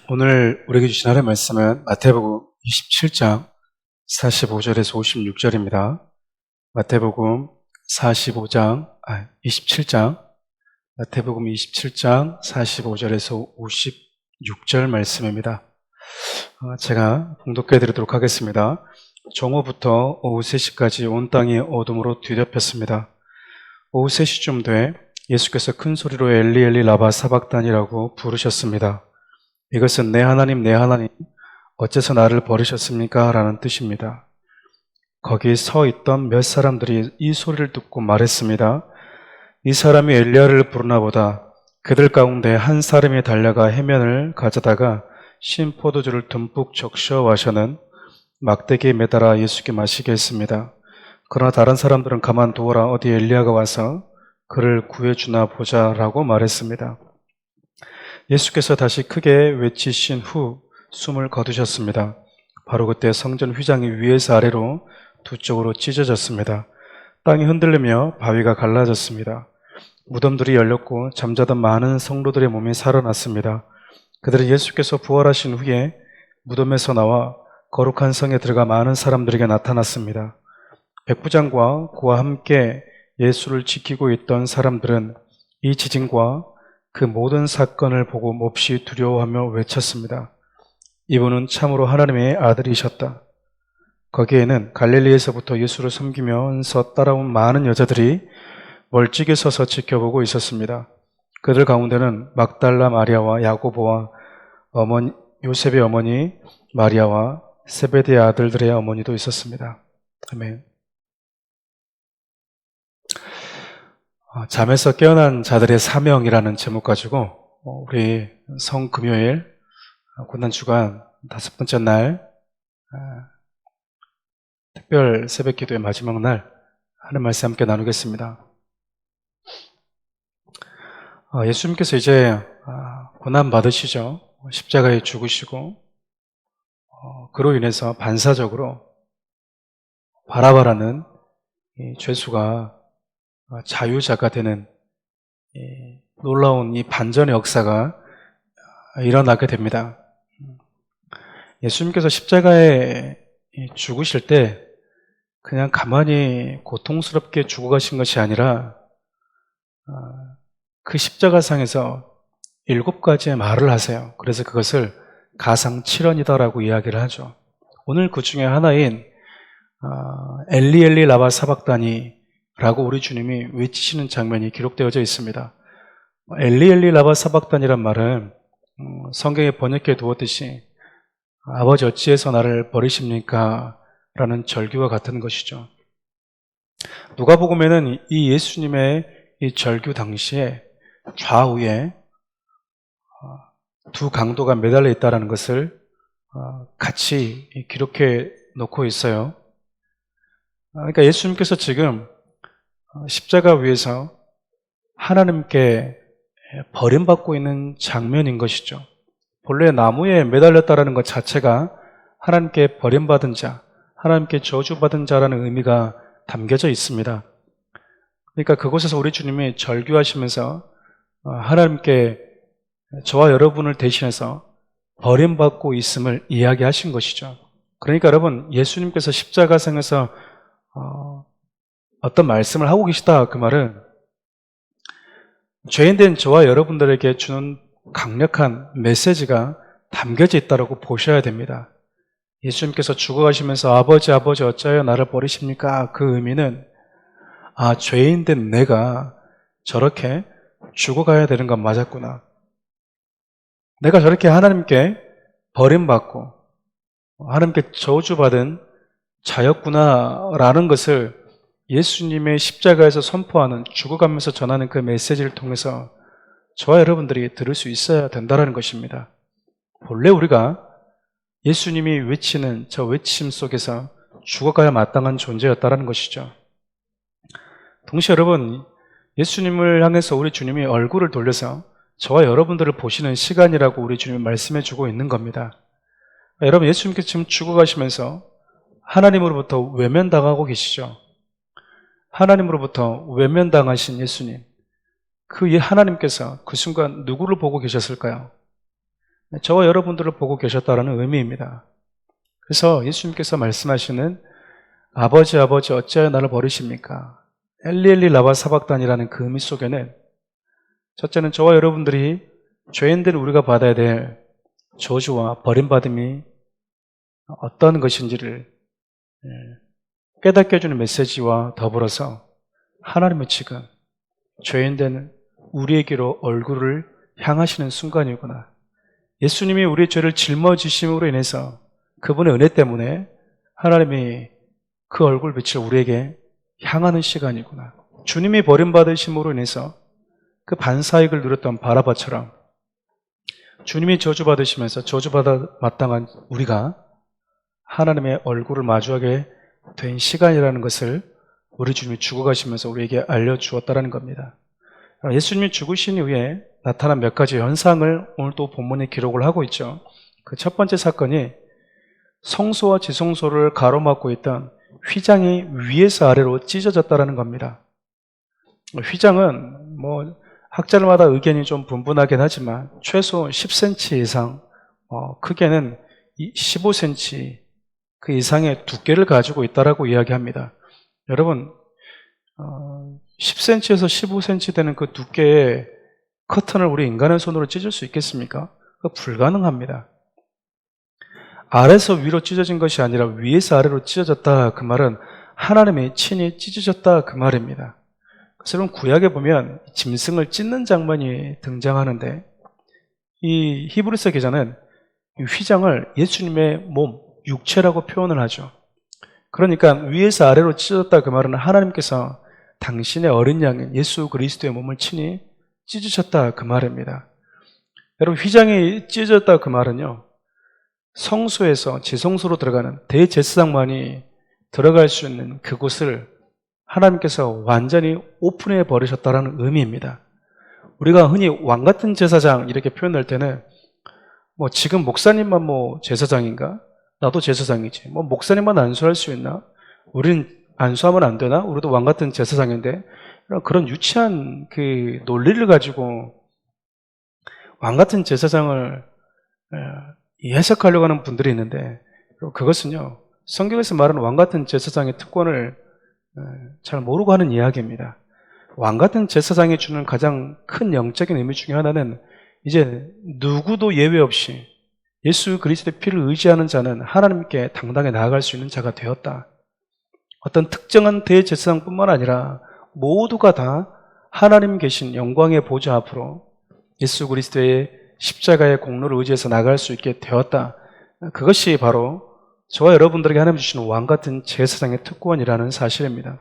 오늘 우리에게 주신 하나님의 말씀은 마태복음 27장 45절에서 56절입니다. 마태복음 27장 45절에서 56절 말씀입니다. 제가 봉독해 드리도록 하겠습니다. 정오부터 오후 3시까지 온 땅이 어둠으로 뒤덮였습니다. 오후 3시쯤 돼 예수께서 큰 소리로 엘리 엘리 라바 사박단이라고 부르셨습니다. 이것은 내 하나님 어째서 나를 버리셨습니까? 라는 뜻입니다. 거기 서 있던 몇 사람들이 이 소리를 듣고 말했습니다. 이 사람이 엘리야를 부르나 보다. 그들 가운데 한 사람이 달려가 해면을 가져다가 신 포도주를 듬뿍 적셔 와서는 막대기에 매달아 예수께 마시게 했습니다. 그러나 다른 사람들은 가만두어라, 어디 엘리야가 와서 그를 구해주나 보자라고 말했습니다. 예수께서 다시 크게 외치신 후 숨을 거두셨습니다. 바로 그때 성전 휘장이 위에서 아래로 두 쪽으로 찢어졌습니다. 땅이 흔들리며 바위가 갈라졌습니다. 무덤들이 열렸고 잠자던 많은 성도들의 몸이 살아났습니다. 그들은 예수께서 부활하신 후에 무덤에서 나와 거룩한 성에 들어가 많은 사람들에게 나타났습니다. 백부장과 그와 함께 예수를 지키고 있던 사람들은 이 지진과 그 모든 사건을 보고 몹시 두려워하며 외쳤습니다. 이분은 참으로 하나님의 아들이셨다. 거기에는 갈릴리에서부터 예수를 섬기면서 따라온 많은 여자들이 멀찍이 서서 지켜보고 있었습니다. 그들 가운데는 막달라 마리아와 야고보와 요셉의 어머니 마리아와 세베대의 아들들의 어머니도 있었습니다. 아멘. 잠에서 깨어난 자들의 사명이라는 제목 가지고 우리 성금요일 고난주간 5번째 날 특별 새벽기도의 마지막 날 하는 말씀 함께 나누겠습니다. 예수님께서 이제 고난 받으시죠. 십자가에 죽으시고 그로 인해서 반사적으로 바라바라는 이 죄수가 자유자가 되는 놀라운 이 반전의 역사가 일어나게 됩니다. 예수님께서 십자가에 죽으실 때 그냥 가만히 고통스럽게 죽어가신 것이 아니라 그 십자가상에서 7가지의 말을 하세요. 그래서 그것을 가상칠언이다라고 이야기를 하죠. 오늘 그 중에 하나인 엘리 엘리 라바 사박다니 라고 우리 주님이 외치시는 장면이 기록되어져 있습니다. 엘리 엘리 라바 사박단이란 말은 성경에 번역해 두었듯이 아버지 어찌해서 나를 버리십니까? 라는 절규와 같은 것이죠. 누가복음에는 이 예수님의 이 절규 당시에 좌우에 두 강도가 매달려 있다는 것을 같이 기록해 놓고 있어요. 그러니까 예수님께서 지금 십자가 위에서 하나님께 버림받고 있는 장면인 것이죠. 본래 나무에 매달렸다는 것 자체가 하나님께 버림받은 자, 하나님께 저주받은 자라는 의미가 담겨져 있습니다. 그러니까 그곳에서 우리 주님이 절규하시면서 하나님께 저와 여러분을 대신해서 버림받고 있음을 이야기하신 것이죠. 그러니까 여러분, 예수님께서 십자가상에서 어떤 말씀을 하고 계시다, 그 말은 죄인된 저와 여러분들에게 주는 강력한 메시지가 담겨져 있다고 보셔야 됩니다. 예수님께서 죽어가시면서 아버지 어찌하여 나를 버리십니까? 그 의미는 죄인된 내가 저렇게 죽어가야 되는 건 맞았구나. 내가 저렇게 하나님께 버림받고 하나님께 저주받은 자였구나 라는 것을 예수님의 십자가에서 선포하는, 죽어가면서 전하는 그 메시지를 통해서 저와 여러분들이 들을 수 있어야 된다는 것입니다. 본래 우리가 예수님이 외치는 저 외침 속에서 죽어가야 마땅한 존재였다는 것이죠. 동시에 여러분, 예수님을 향해서 우리 주님이 얼굴을 돌려서 저와 여러분들을 보시는 시간이라고 우리 주님이 말씀해 주고 있는 겁니다. 여러분, 예수님께서 지금 죽어가시면서 하나님으로부터 외면당하고 계시죠. 하나님으로부터 외면당하신 예수님, 그 하나님께서 그 순간 누구를 보고 계셨을까요? 저와 여러분들을 보고 계셨다는 의미입니다. 그래서 예수님께서 말씀하시는 아버지 아버지 어찌하여 나를 버리십니까? 엘리 라바 사박단이라는 그 의미 속에는 첫째는 저와 여러분들이 죄인된 우리가 받아야 될 저주와 버림받음이 어떤 것인지를 깨닫게 해주는 메시지와 더불어서 하나님의 지금 죄인된 우리에게로 얼굴을 향하시는 순간이구나. 예수님이 우리의 죄를 짊어지심으로 인해서 그분의 은혜 때문에 하나님이 그 얼굴 빛을 우리에게 향하는 시간이구나. 주님이 버림받으심으로 인해서 그 반사익을 누렸던 바라바처럼 주님이 저주받으시면서 저주받아 마땅한 우리가 하나님의 얼굴을 마주하게 된 시간이라는 것을 우리 주님이 죽어가시면서 우리에게 알려주었다는 겁니다. 예수님이 죽으신 이후에 나타난 몇 가지 현상을 오늘 또 본문에 기록을 하고 있죠. 그 첫 번째 사건이 성소와 지성소를 가로막고 있던 휘장이 위에서 아래로 찢어졌다는 겁니다. 휘장은 학자들마다 의견이 좀 분분하긴 하지만 최소 10cm 이상, 크게는 15cm 그 이상의 두께를 가지고 있다라고 이야기합니다. 여러분, 10cm에서 15cm 되는 그 두께의 커튼을 우리 인간의 손으로 찢을 수 있겠습니까? 그거 불가능합니다. 아래에서 위로 찢어진 것이 아니라 위에서 아래로 찢어졌다, 그 말은 하나님이 친히 찢으셨다, 그 말입니다. 그래서 여러분, 구약에 보면 짐승을 찢는 장면이 등장하는데 이 히브리서 기자는 이 휘장을 예수님의 몸, 육체라고 표현을 하죠. 그러니까 위에서 아래로 찢어졌다, 그 말은 하나님께서 당신의 어린 양인 예수 그리스도의 몸을 친히 찢으셨다, 그 말입니다. 여러분, 휘장이 찢어졌다, 그 말은요, 성소에서 지성소로 들어가는 대제사장만이 들어갈 수 있는 그곳을 하나님께서 완전히 오픈해 버리셨다는 의미입니다. 우리가 흔히 왕 같은 제사장 이렇게 표현할 때는 지금 목사님만 제사장인가? 나도 제사장이지. 목사님만 안수할 수 있나? 우린 안수하면 안 되나? 우리도 왕 같은 제사장인데, 그런 유치한 그 논리를 가지고 왕 같은 제사장을 해석하려고 하는 분들이 있는데, 그것은요, 성경에서 말하는 왕 같은 제사장의 특권을 잘 모르고 하는 이야기입니다. 왕 같은 제사장이 주는 가장 큰 영적인 의미 중에 하나는 이제 누구도 예외 없이 예수 그리스도의 피를 의지하는 자는 하나님께 당당히 나아갈 수 있는 자가 되었다. 어떤 특정한 대제사장뿐만 아니라 모두가 다 하나님 계신 영광의 보좌 앞으로 예수 그리스도의 십자가의 공로를 의지해서 나갈 수 있게 되었다. 그것이 바로 저와 여러분들에게 하나님 주시는 왕 같은 제사장의 특권이라는 사실입니다.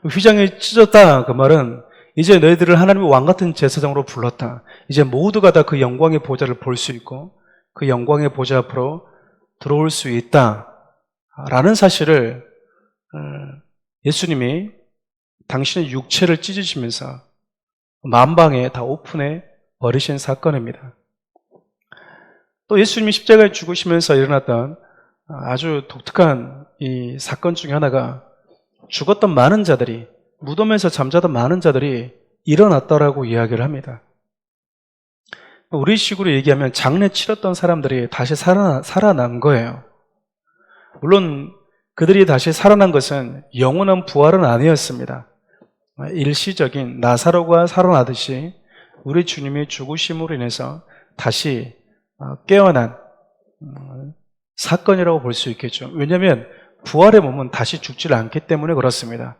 휘장이 찢어졌다, 그 말은 이제 너희들을 하나님의 왕 같은 제사장으로 불렀다. 이제 모두가 다 그 영광의 보좌를 볼 수 있고 그 영광의 보좌 앞으로 들어올 수 있다 라는 사실을 예수님이 당신의 육체를 찢으시면서 만방에 다 오픈해 버리신 사건입니다. 또 예수님이 십자가에 죽으시면서 일어났던 아주 독특한 이 사건 중에 하나가 죽었던 많은 자들이, 무덤에서 잠자던 많은 자들이 일어났다라고 이야기를 합니다. 우리 식으로 얘기하면 장례 치렀던 사람들이 다시 살아난 거예요. 물론 그들이 다시 살아난 것은 영원한 부활은 아니었습니다. 일시적인 나사로가 살아나듯이 우리 주님이 죽으심으로 인해서 다시 깨어난 사건이라고 볼 수 있겠죠. 왜냐하면 부활의 몸은 다시 죽지 않기 때문에 그렇습니다.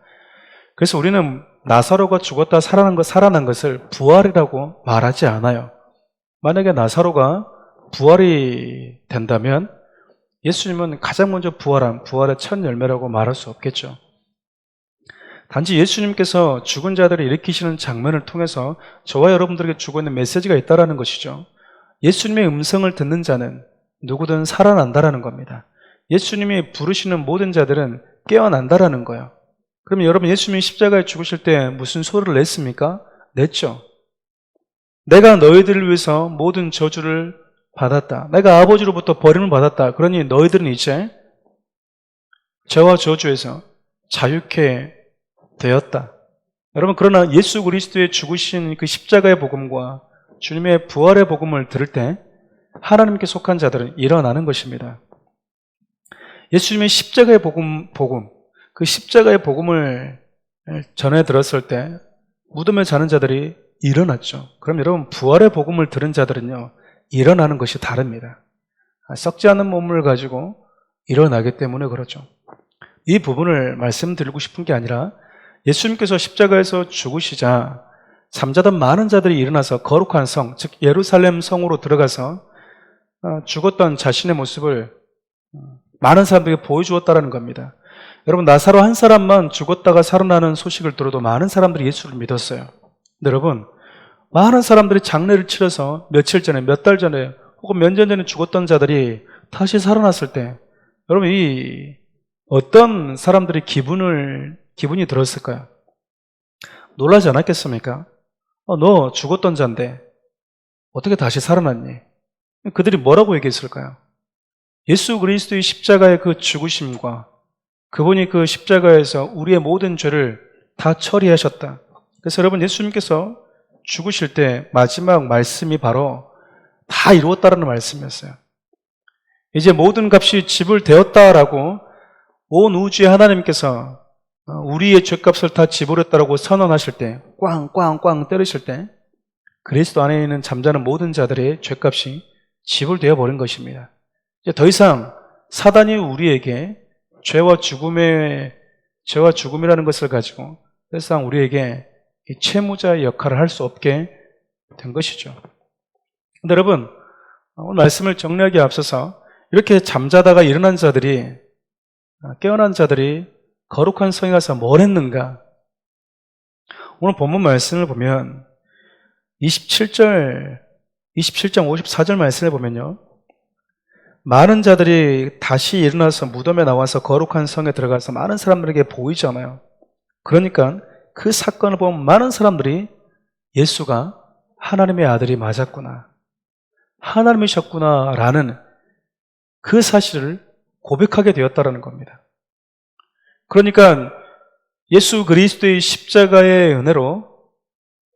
그래서 우리는 나사로가 죽었다 살아난 것을 부활이라고 말하지 않아요. 만약에 나사로가 부활이 된다면 예수님은 가장 먼저 부활한 부활의 첫 열매라고 말할 수 없겠죠. 단지 예수님께서 죽은 자들을 일으키시는 장면을 통해서 저와 여러분들에게 주고 있는 메시지가 있다는 것이죠. 예수님의 음성을 듣는 자는 누구든 살아난다라는 겁니다. 예수님이 부르시는 모든 자들은 깨어난다라는 거예요. 그러면 여러분, 예수님이 십자가에 죽으실 때 무슨 소리를 냈습니까? 냈죠. 내가 너희들을 위해서 모든 저주를 받았다. 내가 아버지로부터 버림을 받았다. 그러니 너희들은 이제 죄와 저주에서 자유케 되었다. 여러분, 그러나 예수 그리스도의 죽으신 그 십자가의 복음과 주님의 부활의 복음을 들을 때 하나님께 속한 자들은 일어나는 것입니다. 예수님의 십자가의 복음, 그 십자가의 복음을 전해 들었을 때 무덤에 자는 자들이 일어났죠. 그럼 여러분, 부활의 복음을 들은 자들은요, 일어나는 것이 다릅니다. 썩지 않은 몸을 가지고 일어나기 때문에 그렇죠. 이 부분을 말씀드리고 싶은 게 아니라 예수님께서 십자가에서 죽으시자 잠자던 많은 자들이 일어나서 거룩한 성, 즉 예루살렘 성으로 들어가서 죽었던 자신의 모습을 많은 사람들에게 보여주었다는 겁니다. 여러분, 나사로 한 사람만 죽었다가 살아나는 소식을 들어도 많은 사람들이 예수를 믿었어요. 근데 여러분, 많은 사람들이 장례를 치러서 며칠 전에, 몇 달 전에 혹은 몇 년 전에 죽었던 자들이 다시 살아났을 때 여러분, 이 어떤 사람들이 기분이 들었을까요? 놀라지 않았겠습니까? 너 죽었던 자인데 어떻게 다시 살아났니? 그들이 뭐라고 얘기했을까요? 예수 그리스도의 십자가의 그 죽으심과 그분이 그 십자가에서 우리의 모든 죄를 다 처리하셨다. 그래서 여러분, 예수님께서 죽으실 때 마지막 말씀이 바로 다 이루었다라는 말씀이었어요. 이제 모든 값이 지불되었다라고 온 우주의 하나님께서 우리의 죄값을 다 지불했다라고 선언하실 때, 꽝꽝꽝 때리실 때 그리스도 안에 있는 잠자는 모든 자들의 죄값이 지불되어 버린 것입니다. 이제 더 이상 사단이 우리에게 죄와 죽음이라는 것을 가지고 더 이상 우리에게 이 채무자의 역할을 할 수 없게 된 것이죠. 근데 여러분, 오늘 말씀을 정리하기에 앞서서 이렇게 잠자다가 일어난 자들이, 깨어난 자들이 거룩한 성에 가서 뭘 했는가? 오늘 본문 말씀을 보면 27장 54절 말씀을 보면요, 많은 자들이 다시 일어나서 무덤에 나와서 거룩한 성에 들어가서 많은 사람들에게 보이잖아요. 그러니까 그 사건을 보면 많은 사람들이 예수가 하나님의 아들이 맞았구나, 하나님이셨구나 라는 그 사실을 고백하게 되었다는 겁니다. 그러니까 예수 그리스도의 십자가의 은혜로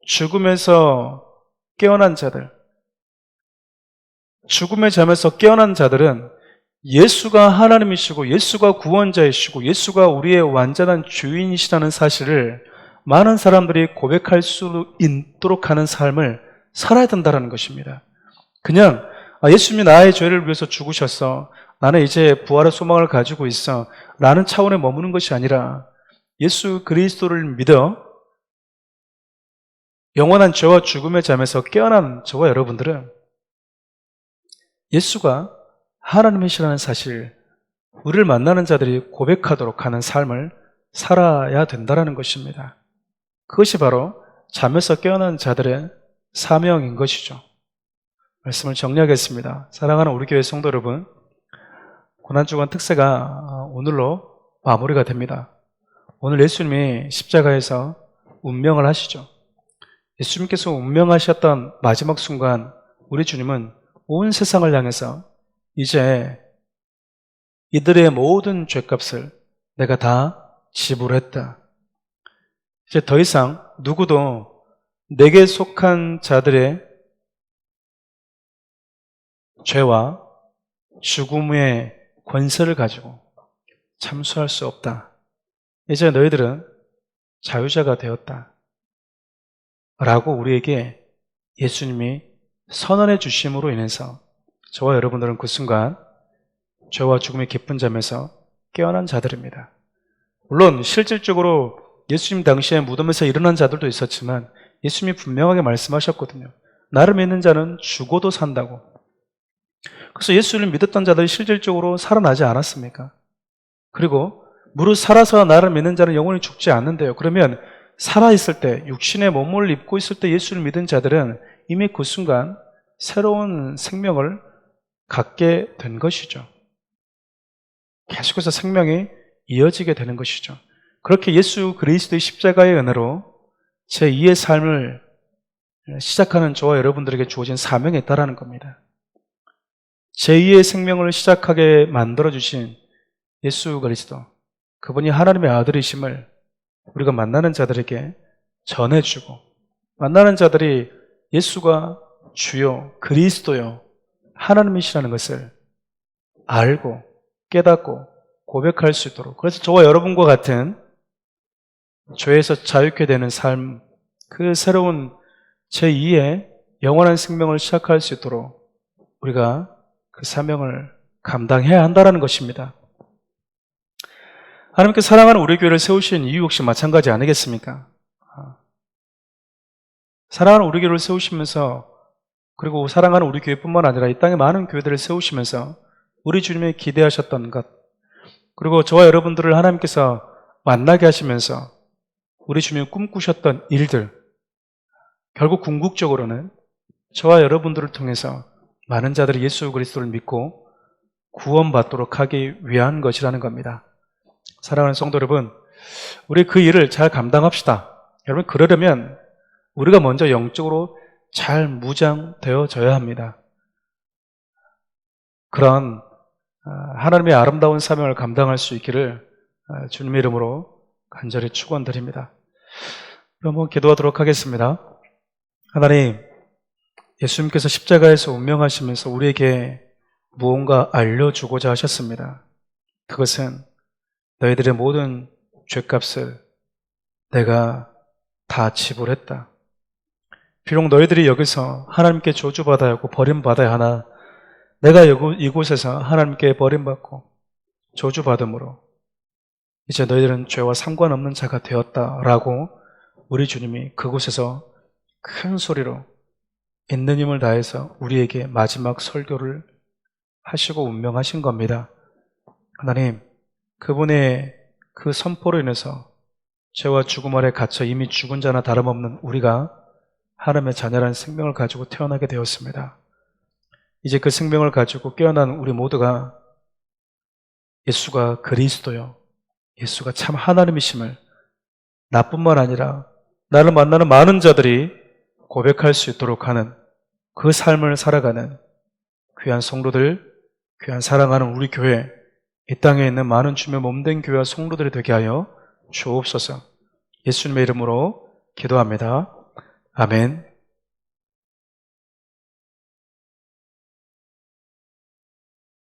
죽음에서 깨어난 자들, 죽음의 잠에서 깨어난 자들은 예수가 하나님이시고 예수가 구원자이시고 예수가 우리의 완전한 주인이시라는 사실을 많은 사람들이 고백할 수 있도록 하는 삶을 살아야 된다는 것입니다. 그냥 예수님이 나의 죄를 위해서 죽으셨어, 나는 이제 부활의 소망을 가지고 있어 라는 차원에 머무는 것이 아니라 예수 그리스도를 믿어 영원한 죄와 죽음의 잠에서 깨어난 저와 여러분들은 예수가 하나님이시라는 사실, 우리를 만나는 자들이 고백하도록 하는 삶을 살아야 된다는 것입니다. 그것이 바로 잠에서 깨어난 자들의 사명인 것이죠. 말씀을 정리하겠습니다. 사랑하는 우리 교회 성도 여러분, 고난주간 특세가 오늘로 마무리가 됩니다. 오늘 예수님이 십자가에서 운명을 하시죠. 예수님께서 운명하셨던 마지막 순간 우리 주님은 온 세상을 향해서 이제 이들의 모든 죄값을 내가 다 지불했다. 이제 더 이상 누구도 내게 속한 자들의 죄와 죽음의 권세를 가지고 참수할 수 없다. 이제 너희들은 자유자가 되었다 라고 우리에게 예수님이 선언해 주심으로 인해서 저와 여러분들은 그 순간 죄와 죽음의 깊은 잠에서 깨어난 자들입니다. 물론 실질적으로 예수님 당시에 무덤에서 일어난 자들도 있었지만 예수님이 분명하게 말씀하셨거든요. 나를 믿는 자는 죽어도 산다고. 그래서 예수를 믿었던 자들이 실질적으로 살아나지 않았습니까? 그리고 무릇 살아서 나를 믿는 자는 영원히 죽지 않는데요. 그러면 살아있을 때, 육신의 몸을 입고 있을 때 예수를 믿은 자들은 이미 그 순간 새로운 생명을 갖게 된 것이죠. 계속해서 생명이 이어지게 되는 것이죠. 그렇게 예수 그리스도의 십자가의 은혜로 제2의 삶을 시작하는 저와 여러분들에게 주어진 사명이 있다는 겁니다. 제2의 생명을 시작하게 만들어주신 예수 그리스도, 그분이 하나님의 아들이심을 우리가 만나는 자들에게 전해주고, 만나는 자들이 예수가 주요 그리스도요 하나님이시라는 것을 알고 깨닫고 고백할 수 있도록, 그래서 저와 여러분과 같은 죄에서 자유케 되는 삶, 그 새로운 제2의 영원한 생명을 시작할 수 있도록 우리가 그 사명을 감당해야 한다는 것입니다. 하나님께 사랑하는 우리 교회를 세우신 이유 역시 마찬가지 아니겠습니까? 사랑하는 우리 교회를 세우시면서, 그리고 사랑하는 우리 교회뿐만 아니라 이 땅의 많은 교회들을 세우시면서 우리 주님이 기대하셨던 것, 그리고 저와 여러분들을 하나님께서 만나게 하시면서 우리 주님이 꿈꾸셨던 일들, 결국 궁극적으로는 저와 여러분들을 통해서 많은 자들이 예수 그리스도를 믿고 구원받도록 하기 위한 것이라는 겁니다. 사랑하는 성도 여러분, 우리 그 일을 잘 감당합시다. 여러분, 그러려면 우리가 먼저 영적으로 잘 무장되어져야 합니다. 그런 하나님의 아름다운 사명을 감당할 수 있기를 주님의 이름으로 간절히 축원드립니다. 한번 기도하도록 하겠습니다. 하나님, 예수님께서 십자가에서 운명하시면서 우리에게 무언가 알려주고자 하셨습니다. 그것은 너희들의 모든 죄값을 내가 다 지불했다. 비록 너희들이 여기서 하나님께 저주받아야 하고 버림받아야 하나, 내가 이곳에서 하나님께 버림받고 저주받음으로 이제 너희들은 죄와 상관없는 자가 되었다라고 우리 주님이 그곳에서 큰 소리로 있는 힘을 다해서 우리에게 마지막 설교를 하시고 운명하신 겁니다. 하나님, 그분의 그 선포로 인해서 죄와 죽음 아래 갇혀 이미 죽은 자나 다름없는 우리가 하나님의 자녀라는 생명을 가지고 태어나게 되었습니다. 이제 그 생명을 가지고 깨어난 우리 모두가 예수가 그리스도요, 예수가 참 하나님이심을 나뿐만 아니라 나를 만나는 많은 자들이 고백할 수 있도록 하는 그 삶을 살아가는 귀한 성도들, 귀한 사랑하는 우리 교회, 이 땅에 있는 많은 주님의 몸된 교회와 성도들이 되게 하여 주옵소서. 예수님의 이름으로 기도합니다. 아멘.